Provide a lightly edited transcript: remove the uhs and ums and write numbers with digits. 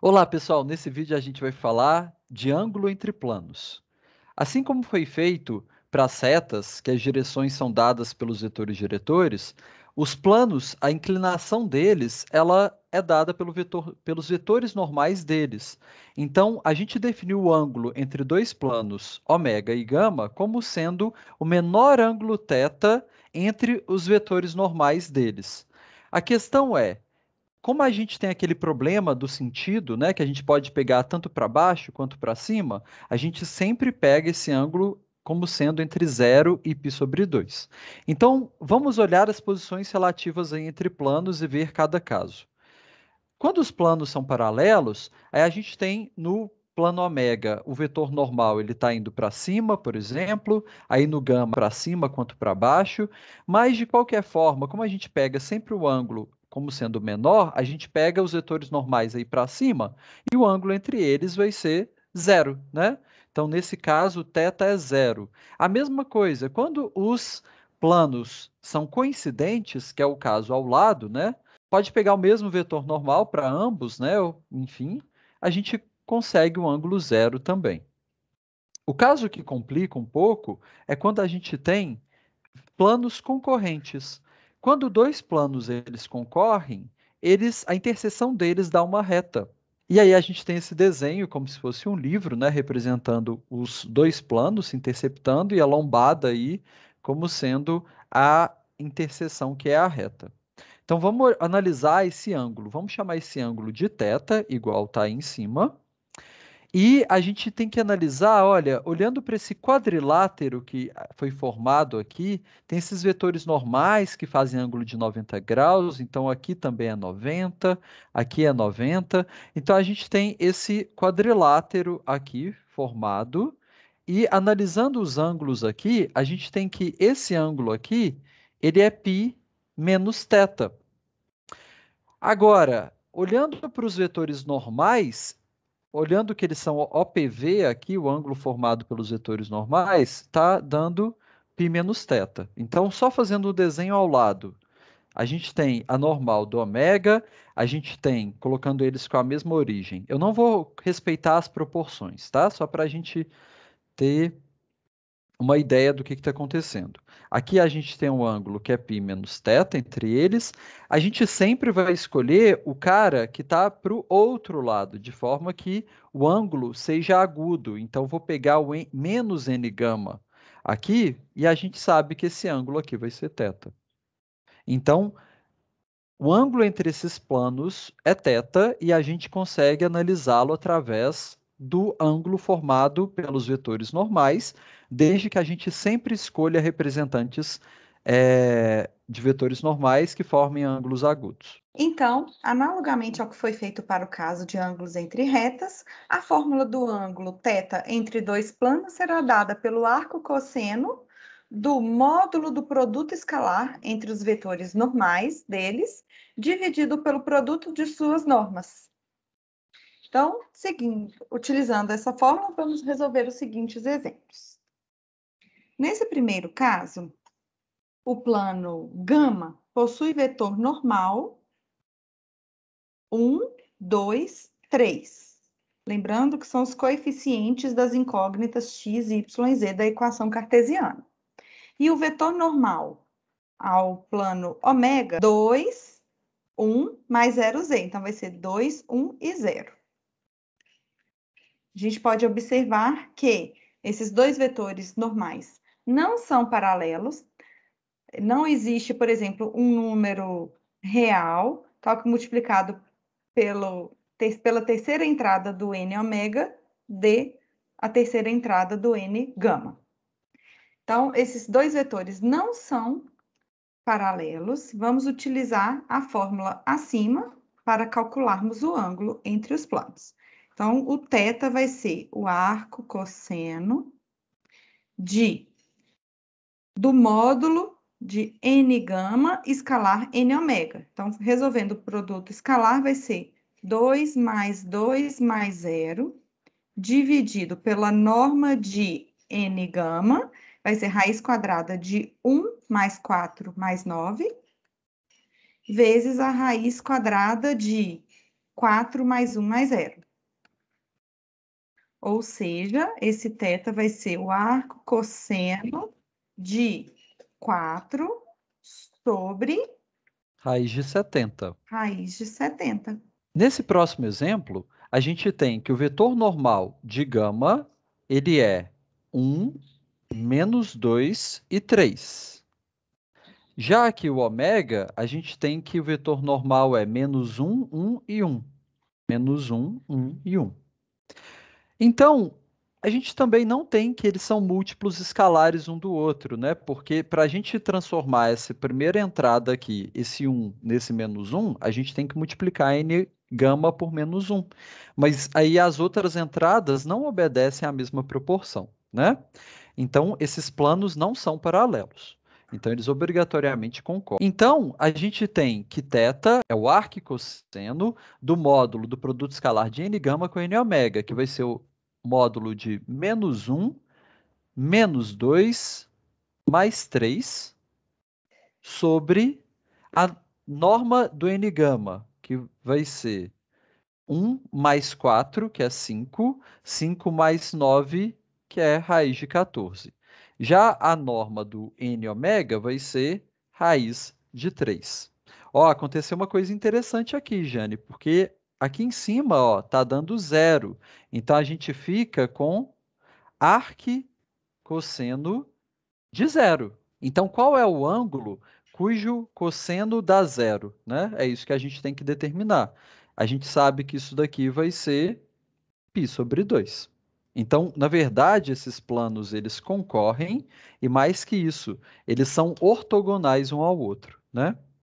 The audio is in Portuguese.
Olá, pessoal. Nesse vídeo a gente vai falar de ângulo entre planos. Assim como foi feito para as setas, que as direções são dadas pelos vetores diretores, os planos, a inclinação deles, ela é dada pelos vetores normais deles. Então, a gente definiu o ângulo entre dois planos, ômega e gama, como sendo o menor ângulo θ entre os vetores normais deles. A questão é, como a gente tem aquele problema do sentido, né, que a gente pode pegar tanto para baixo quanto para cima, a gente sempre pega esse ângulo como sendo entre 0 e π sobre 2. Então, vamos olhar as posições relativas aí entre planos e ver cada caso. Quando os planos são paralelos, aí a gente tem no plano ômega, o vetor normal ele está indo para cima, por exemplo, aí no gama para cima quanto para baixo, mas de qualquer forma, como a gente pega sempre o ângulo como sendo menor, a gente pega os vetores normais aí para cima e o ângulo entre eles vai ser zero, né? Então, nesse caso, o θ é zero. A mesma coisa, quando os planos são coincidentes, que é o caso ao lado, né? Pode pegar o mesmo vetor normal para ambos, né? Enfim, a gente consegue um ângulo zero também. O caso que complica um pouco é quando a gente tem planos concorrentes. Quando dois planos eles concorrem, a interseção deles dá uma reta. E aí a gente tem esse desenho como se fosse um livro, né, representando os dois planos se interceptando e a lombada aí como sendo a interseção que é a reta. Então vamos analisar esse ângulo. Vamos chamar esse ângulo de θ, igual está aí em cima. E a gente tem que analisar, olha, olhando para esse quadrilátero que foi formado aqui, tem esses vetores normais que fazem ângulo de 90 graus, então aqui também é 90, aqui é 90. Então a gente tem esse quadrilátero aqui formado, e analisando os ângulos aqui, a gente tem que esse ângulo aqui, ele é π menos θ. Agora, olhando para os vetores normais, olhando que eles são OPV aqui, o ângulo formado pelos vetores normais, está dando π menos θ. Então, só fazendo o desenho ao lado, a gente tem a normal do ômega, a gente tem, colocando eles com a mesma origem. Eu não vou respeitar as proporções, tá? Só para a gente ter uma ideia do que está acontecendo. Aqui a gente tem um ângulo que é π menos θ entre eles. A gente sempre vai escolher o cara que está para o outro lado, de forma que o ângulo seja agudo. Então, vou pegar o menos n gama aqui e a gente sabe que esse ângulo aqui vai ser θ. Então, o ângulo entre esses planos é θ e a gente consegue analisá-lo através do ângulo formado pelos vetores normais, desde que a gente sempre escolha representantes de vetores normais que formem ângulos agudos. Então, analogamente ao que foi feito para o caso de ângulos entre retas, a fórmula do ângulo θ entre dois planos será dada pelo arco cosseno do módulo do produto escalar entre os vetores normais deles, dividido pelo produto de suas normas. Então, utilizando essa fórmula, vamos resolver os seguintes exemplos. Nesse primeiro caso, o plano gama possui vetor normal 1, 2, 3. Lembrando que são os coeficientes das incógnitas x, y e z da equação cartesiana. E o vetor normal ao plano ômega, 2, 1 mais 0z. Então, vai ser 2, 1 e 0. A gente pode observar que esses dois vetores normais não são paralelos. Não existe, por exemplo, um número real, tal que multiplicado pela terceira entrada do N ômega de a terceira entrada do N gama. Então, esses dois vetores não são paralelos. Vamos utilizar a fórmula acima para calcularmos o ângulo entre os planos. Então, o θ vai ser o arco cosseno do módulo de N gama escalar N ômega. Então, resolvendo o produto escalar, vai ser 2 mais 2 mais 0, dividido pela norma de N gama, vai ser raiz quadrada de 1 mais 4 mais 9, vezes a raiz quadrada de 4 mais 1 mais 0. Ou seja, esse θ vai ser o arco cosseno de 4 sobre Raiz de 70. raiz de 70. Nesse próximo exemplo, a gente tem que o vetor normal de gama, ele é 1, menos 2 e 3. Já aqui o ômega, a gente tem que o vetor normal é menos 1, 1 e 1. Menos 1, 1 e 1. Então, a gente também não tem que eles são múltiplos escalares um do outro, né? Porque para a gente transformar essa primeira entrada aqui, esse 1 nesse menos 1, a gente tem que multiplicar n gama por menos 1. Mas aí as outras entradas não obedecem à mesma proporção, né? Então, esses planos não são paralelos. Então, eles obrigatoriamente concordam. Então, a gente tem que θ é o arquicosseno do módulo do produto escalar de n gama com n ômega, que vai ser o módulo de menos 1, menos 2, mais 3, sobre a norma do n gama, que vai ser 1 mais 4, que é 5, 5 mais 9, que é raiz de 14. Já a norma do n ômega vai ser raiz de 3. Ó, aconteceu uma coisa interessante aqui, Jane, porque aqui em cima, ó, tá dando zero. Então a gente fica com arquicosseno de zero. Então, qual é o ângulo cujo cosseno dá zero, né? É isso que a gente tem que determinar. A gente sabe que isso daqui vai ser π sobre 2. Então, na verdade, esses planos eles concorrem e mais que isso, eles são ortogonais um ao outro, né?